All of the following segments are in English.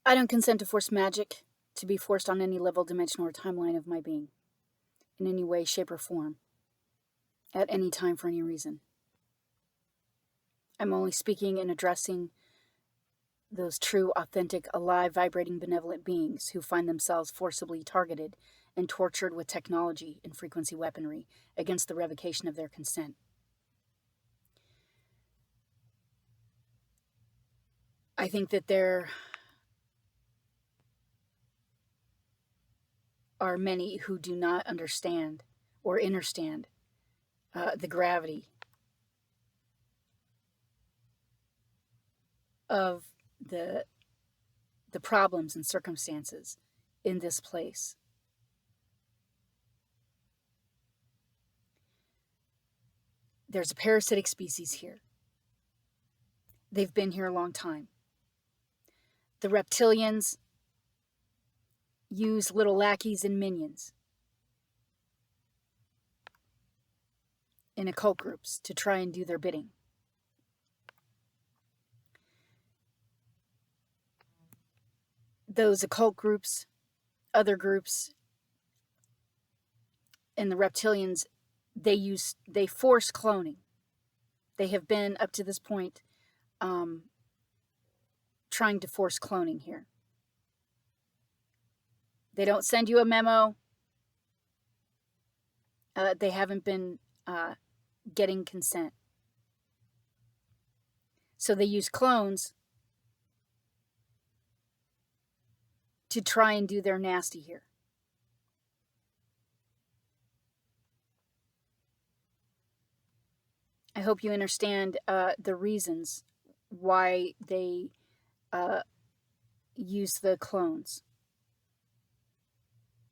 I don't consent to force magic to be forced on any level, dimension, or timeline of my being, in any way, shape, or form, at any time, for any reason. I'm only speaking and addressing those true, authentic, alive, vibrating, benevolent beings who find themselves forcibly targeted and tortured with technology and frequency weaponry against the revocation of their consent. I think that there are many who do not understand or understand the gravity of the problems and circumstances in this place. There's a parasitic species here. They've been here a long time. The reptilians use little lackeys and minions in occult groups to try and do their bidding. Those occult groups, other groups, and the reptilians, they force cloning. They have been, up to this point, trying to force cloning here. They don't send you a memo. They haven't been getting consent. So they use clones to try and do their nasty here. I hope you understand the reasons why they use the clones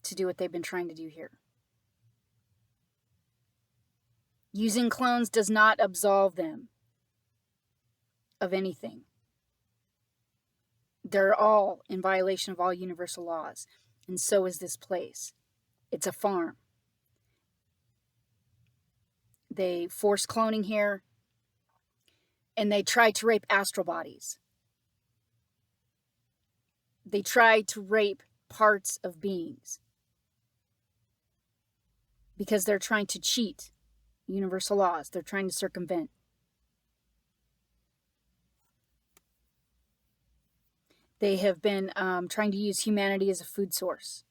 to do what they've been trying to do here. Using clones does not absolve them of anything. They're all in violation of all universal laws, and so is this place. It's a farm. They force cloning here, and they try to rape astral bodies. They try to rape parts of beings because they're trying to cheat universal laws. They're trying to circumvent. They have been trying to use humanity as a food source.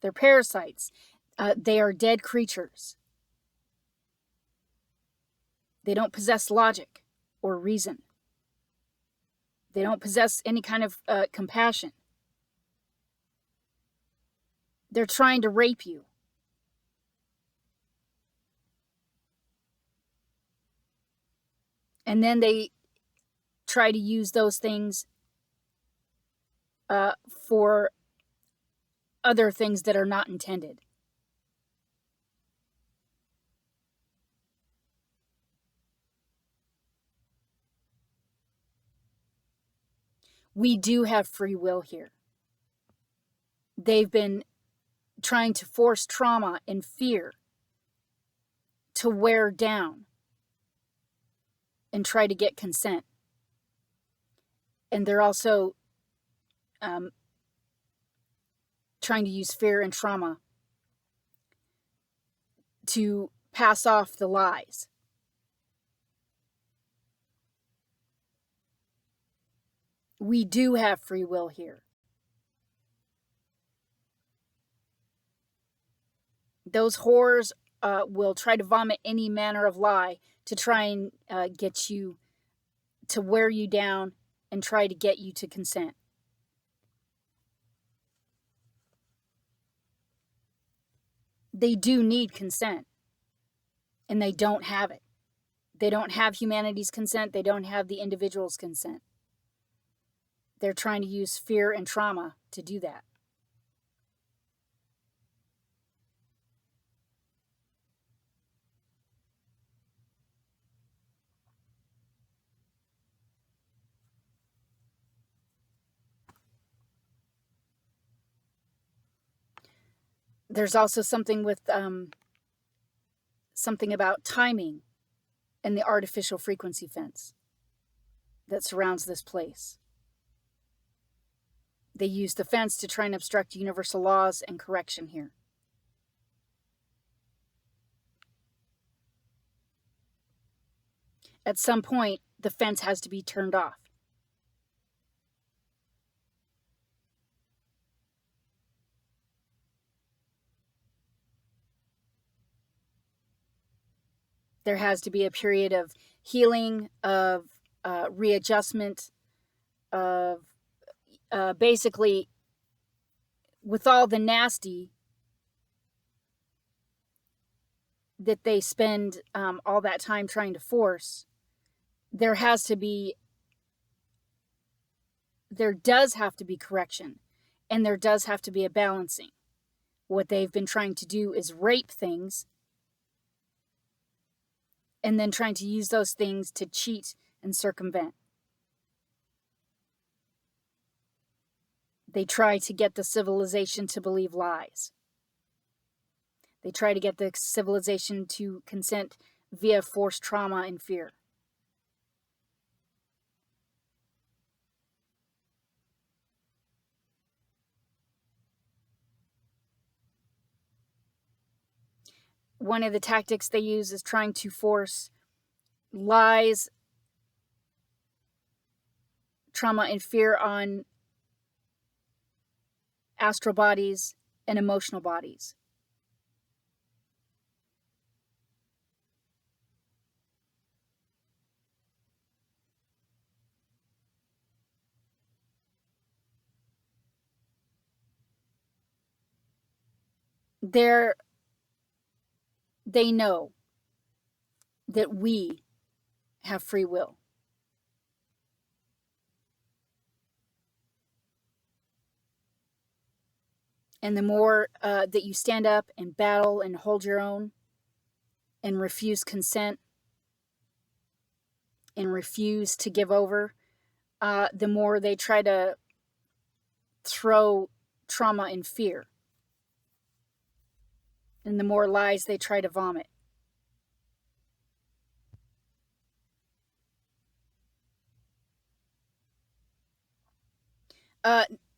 They're parasites. They are dead creatures. They don't possess logic or reason. They don't possess any kind of compassion. They're trying to rape you. And then they try to use those things for other things that are not intended. We do have free will here. They've been trying to force trauma and fear to wear down and try to get consent. And they're also trying to use fear and trauma to pass off the lies. We do have free will here. Those whores will try to vomit any manner of lie to try and get you to wear you down and try to get you to consent. They do need consent, and they don't have it. They don't have humanity's consent. They don't have the individual's consent. They're trying to use fear and trauma to do that. There's also something with something about timing and the artificial frequency fence that surrounds this place. They use the fence to try and obstruct universal laws and correction here. At some point, the fence has to be turned off. There has to be a period of healing, of readjustment, of basically, with all the nasty that they spend all that time trying to force, there does have to be correction, and there does have to be a balancing. What they've been trying to do is rape things, and then trying to use those things to cheat and circumvent. They try to get the civilization to believe lies. They try to get the civilization to consent via forced trauma and fear. One of the tactics they use is trying to force lies, trauma, and fear on astral bodies and emotional bodies. They know that we have free will. And the more that you stand up and battle and hold your own and refuse consent and refuse to give over, the more they try to throw trauma and fear. And the more lies they try to vomit.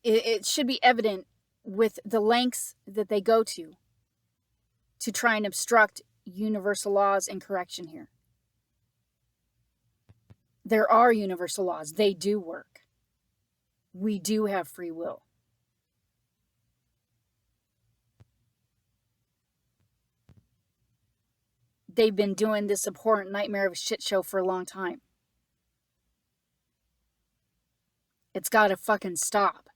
It should be evident with the lengths that they go to try and obstruct universal laws and correction here. There are universal laws. They do work. We do have free will. They've been doing this abhorrent nightmare of a shit show for a long time. It's gotta fucking stop.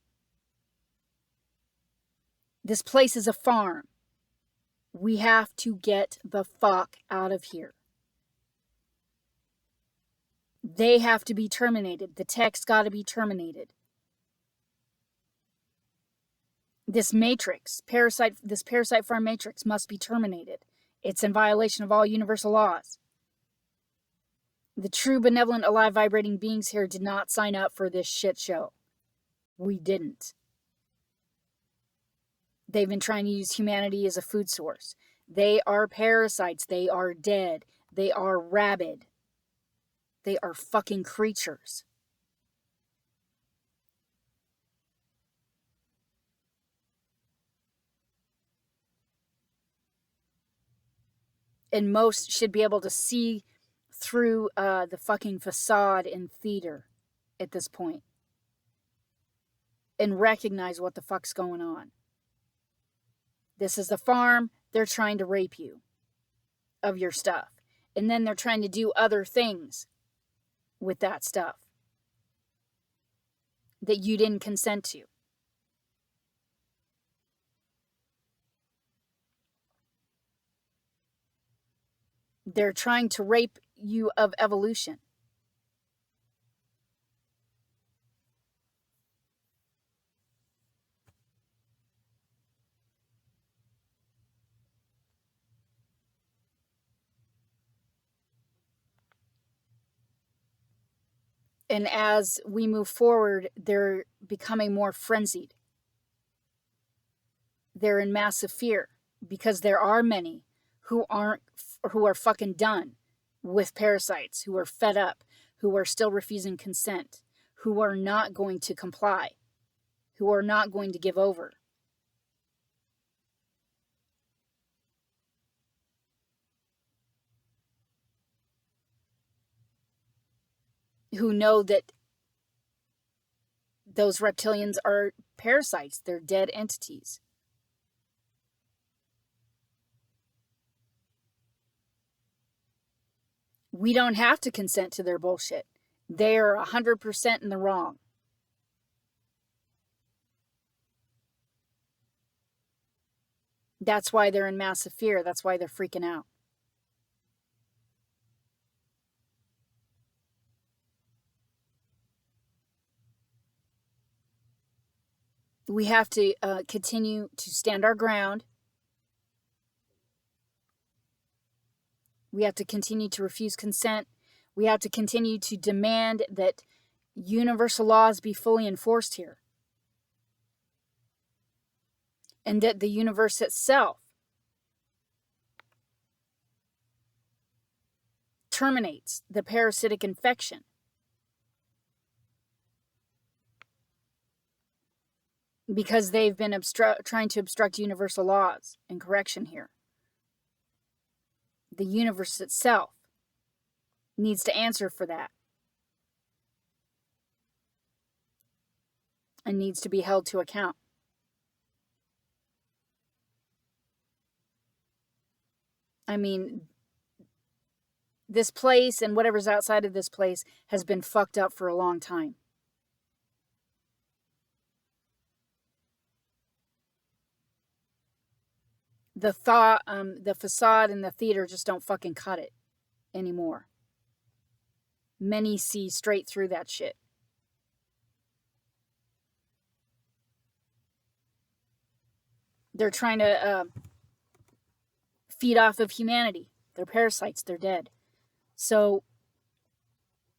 This place is a farm. We have to get the fuck out of here. They have to be terminated. The tech's gotta be terminated. This matrix, this parasite farm matrix must be terminated. It's in violation of all universal laws. The true benevolent alive vibrating beings here did not sign up for this shit show. We didn't. They've been trying to use humanity as a food source. They are parasites. They are dead. They are rabid. They are fucking creatures. And most should be able to see through the fucking facade in theater at this point. And recognize what the fuck's going on. This is the farm. They're trying to rape you of your stuff. And then they're trying to do other things with that stuff that you didn't consent to. They're trying to rape you of evolution. And as we move forward, they're becoming more frenzied. They're in massive fear because there are many who are fucking done with parasites, who are fed up, who are still refusing consent, who are not going to comply, who are not going to give over. Who know that those reptilians are parasites, they're dead entities. We don't have to consent to their bullshit. They're 100% in the wrong. That's why they're in massive fear. That's why they're freaking out. We have to continue to stand our ground. We have to continue to refuse consent. We have to continue to demand that universal laws be fully enforced here. And that the universe itself terminates the parasitic infection. Because they've been trying to obstruct universal laws and correction here. The universe itself needs to answer for that. And needs to be held to account. I mean, this place and whatever's outside of this place has been fucked up for a long time. The facade and the theater just don't fucking cut it anymore. Many see straight through that shit. They're trying to feed off of humanity. They're parasites. They're dead. So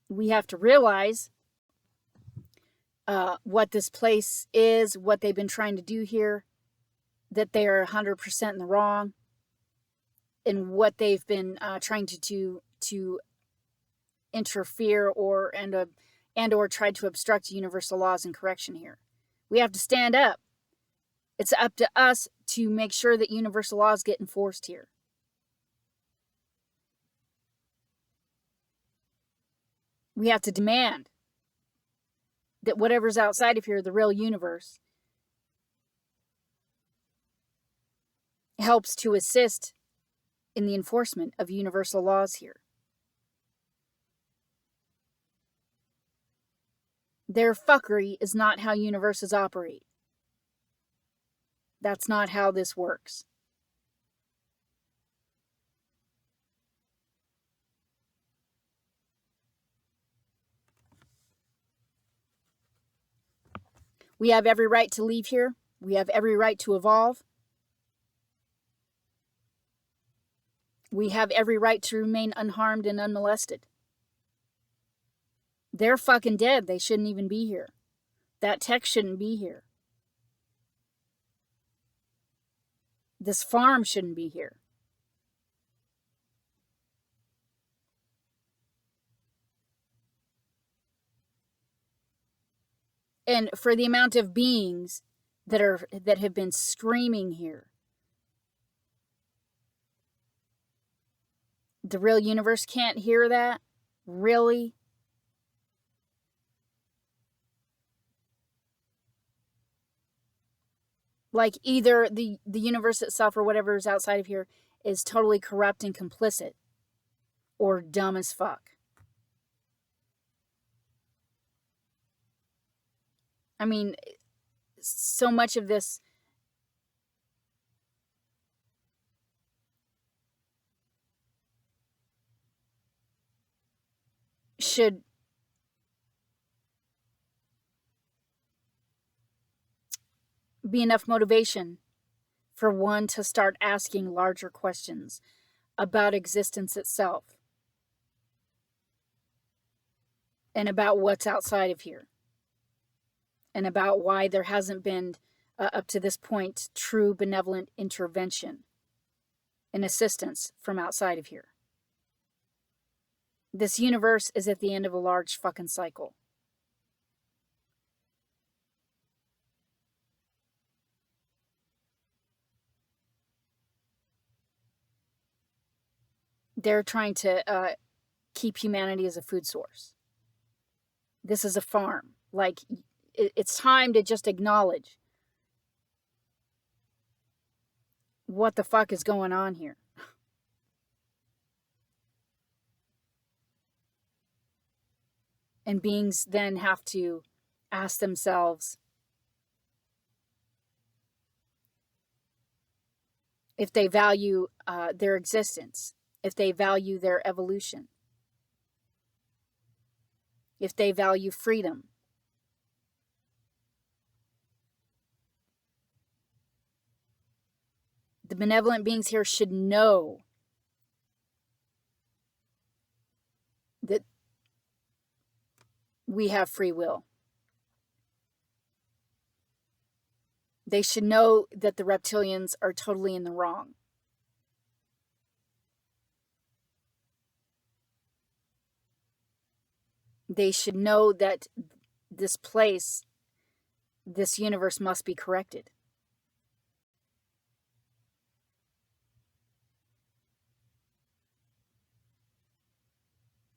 we have to realize what this place is, what they've been trying to do here, that they are 100% in the wrong, and what they've been trying to interfere or try to obstruct universal laws and correction here. We have to stand up. It's up to us to make sure that universal laws get enforced here. We have to demand that whatever's outside of here, the real universe, helps to assist in the enforcement of universal laws here. Their fuckery is not how universes operate. That's not how this works. We have every right to leave here. We have every right to evolve. We have every right to remain unharmed and unmolested. They're fucking dead. They shouldn't even be here. That tech shouldn't be here. This farm shouldn't be here. And for the amount of beings that have been screaming here, the real universe can't hear that? Really? Like either the universe itself or whatever is outside of here is totally corrupt and complicit, or dumb as fuck. I mean, so much of this should be enough motivation for one to start asking larger questions about existence itself and about what's outside of here and about why there hasn't been up to this point true benevolent intervention and assistance from outside of here. This universe is at the end of a large fucking cycle. They're trying to keep humanity as a food source. This is a farm. Like, it's time to just acknowledge what the fuck is going on here. And beings then have to ask themselves if they value their existence, if they value their evolution, if they value freedom. The benevolent beings here should know that we have free will. They should know that the reptilians are totally in the wrong. They should know that this place, this universe must be corrected.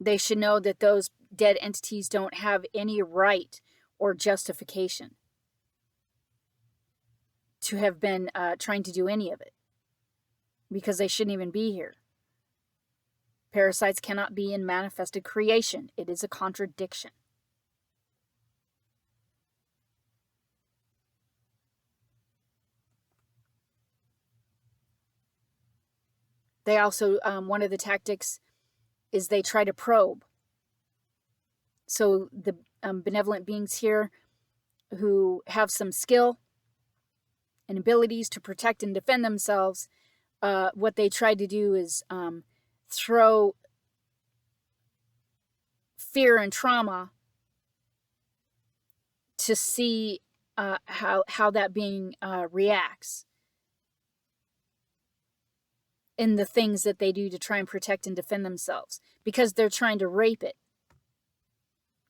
They should know that those dead entities don't have any right or justification to have been trying to do any of it, because they shouldn't even be here. Parasites cannot be in manifested creation. It is a contradiction. They also, one of the tactics is they try to probe. So the benevolent beings here who have some skill and abilities to protect and defend themselves, what they try to do is throw fear and trauma to see how that being reacts in the things that they do to try and protect and defend themselves, because they're trying to rape it.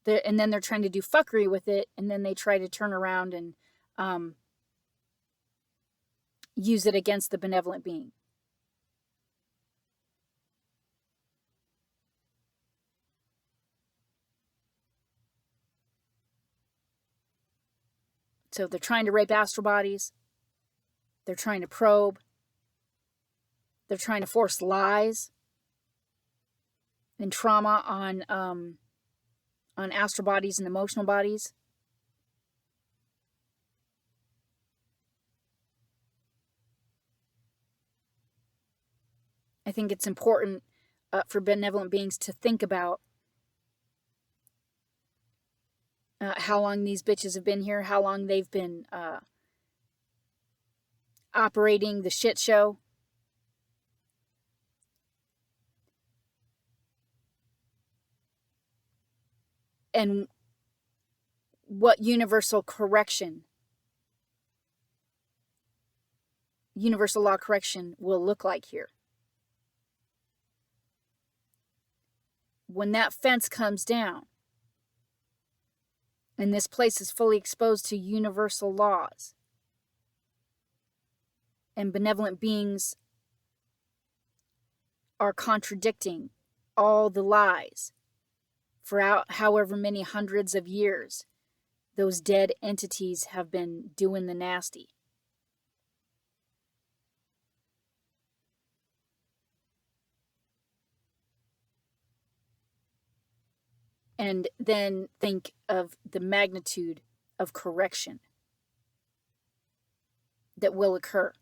And then they're trying to do fuckery with it, and then they try to turn around and use it against the benevolent being. So they're trying to rape astral bodies. They're trying to probe. They're trying to force lies and trauma on astral bodies and emotional bodies. I think it's important for benevolent beings to think about how long these bitches have been here, how long they've been operating the shit show. And what universal correction, universal law correction will look like here. When that fence comes down and this place is fully exposed to universal laws, and benevolent beings are contradicting all the lies for however many hundreds of years those dead entities have been doing the nasty. And then think of the magnitude of correction that will occur.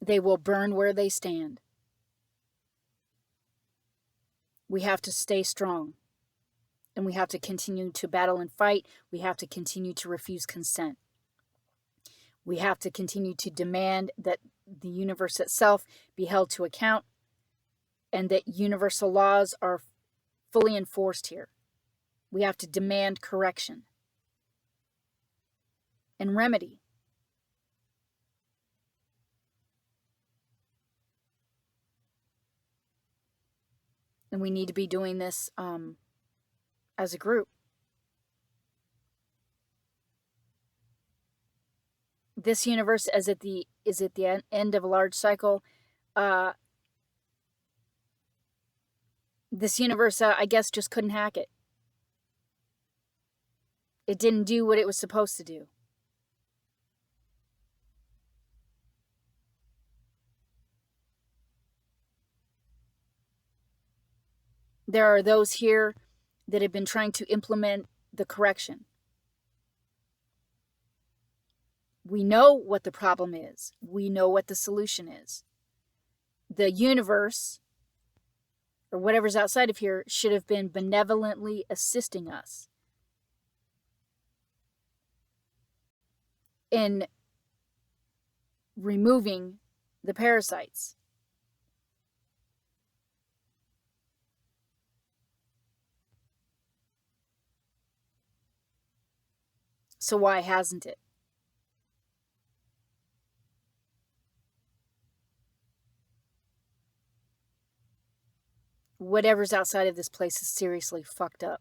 They will burn where they stand. We have to stay strong. And we have to continue to battle and fight. We have to continue to refuse consent. We have to continue to demand that the universe itself be held to account, and that universal laws are fully enforced here. We have to demand correction and remedy. And we need to be doing this as a group. This universe is at the end of a large cycle. This universe, I guess, just couldn't hack it. It didn't do what it was supposed to do. There are those here that have been trying to implement the correction. We know what the problem is. We know what the solution is. The universe, or whatever's outside of here, should have been benevolently assisting us in removing the parasites. So why hasn't it? Whatever's outside of this place is seriously fucked up.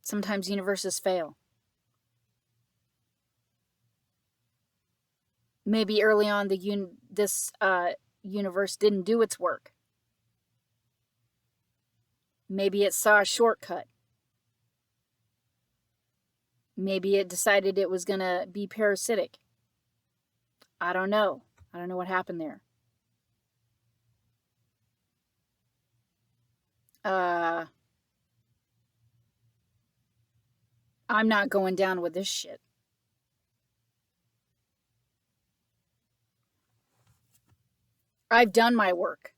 Sometimes universes fail. Maybe early on this universe didn't do its work. Maybe it saw a shortcut. Maybe it decided it was going to be parasitic. I don't know. I don't know what happened there. I'm not going down with this shit. I've done my work.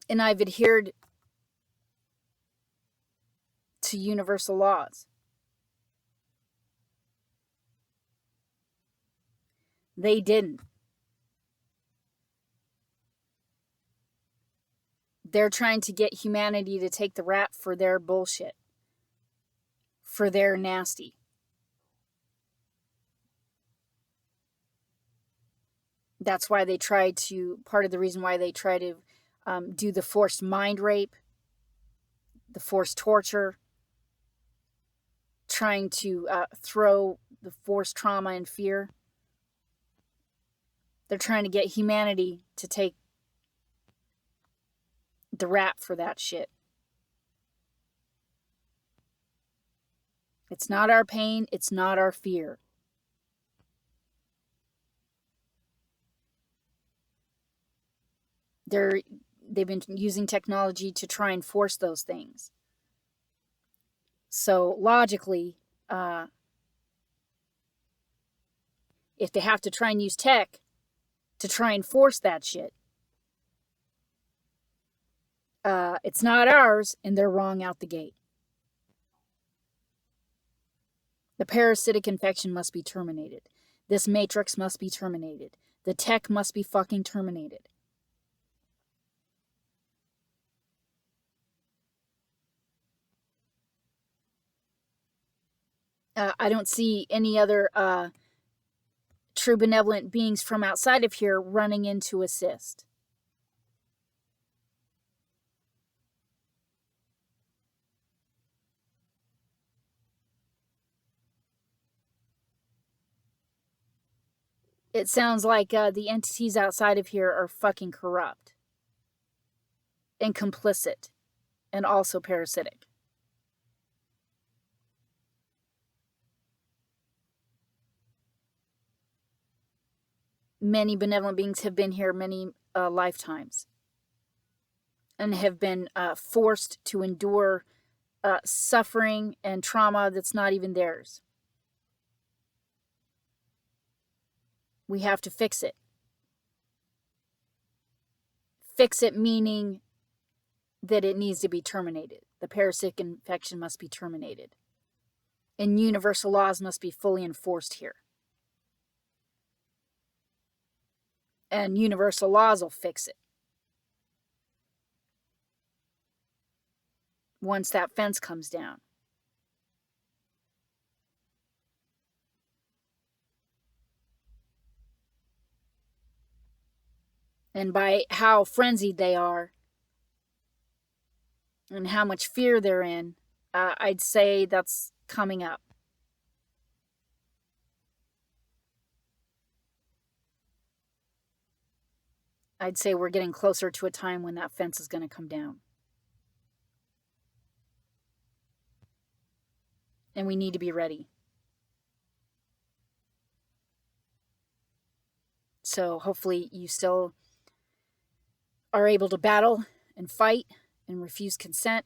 And I've adhered to universal laws. They didn't. They're trying to get humanity to take the rap for their bullshit, for their nasty. That's why they try to, part of the reason why they try to do the forced mind rape, the forced torture, trying to throw the forced trauma and fear. They're trying to get humanity to take the rap for that shit. It's not our pain. It's not our fear. They've been using technology to try and force those things. So logically, if they have to try and use tech to try and force that shit, it's not ours, and they're wrong out the gate. The parasitic infection must be terminated. This matrix must be terminated. The tech must be fucking terminated. I don't see any other true benevolent beings from outside of here running in to assist. It sounds like the entities outside of here are fucking corrupt and complicit and also parasitic. Many benevolent beings have been here many lifetimes and have been forced to endure suffering and trauma that's not even theirs. We have to fix it. Fix it meaning that it needs to be terminated. The parasitic infection must be terminated. And universal laws must be fully enforced here. And universal laws will fix it. once that fence comes down. And by how frenzied they are and how much fear they're in, I'd say that's coming up. I'd say we're getting closer to a time when that fence is going to come down. And we need to be ready. So hopefully you still are able to battle and fight and refuse consent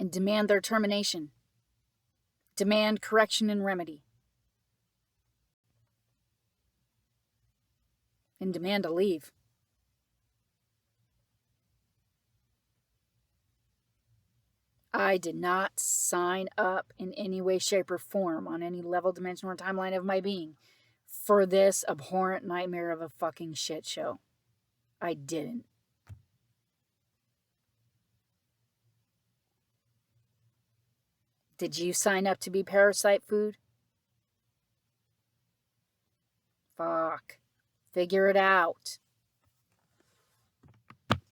and demand their termination. Demand correction and remedy. And demand a leave. I did not sign up in any way, shape, or form on any level, dimension, or timeline of my being for this abhorrent nightmare of a fucking shit show. I didn't. Did you sign up to be parasite food? Fuck. Figure it out.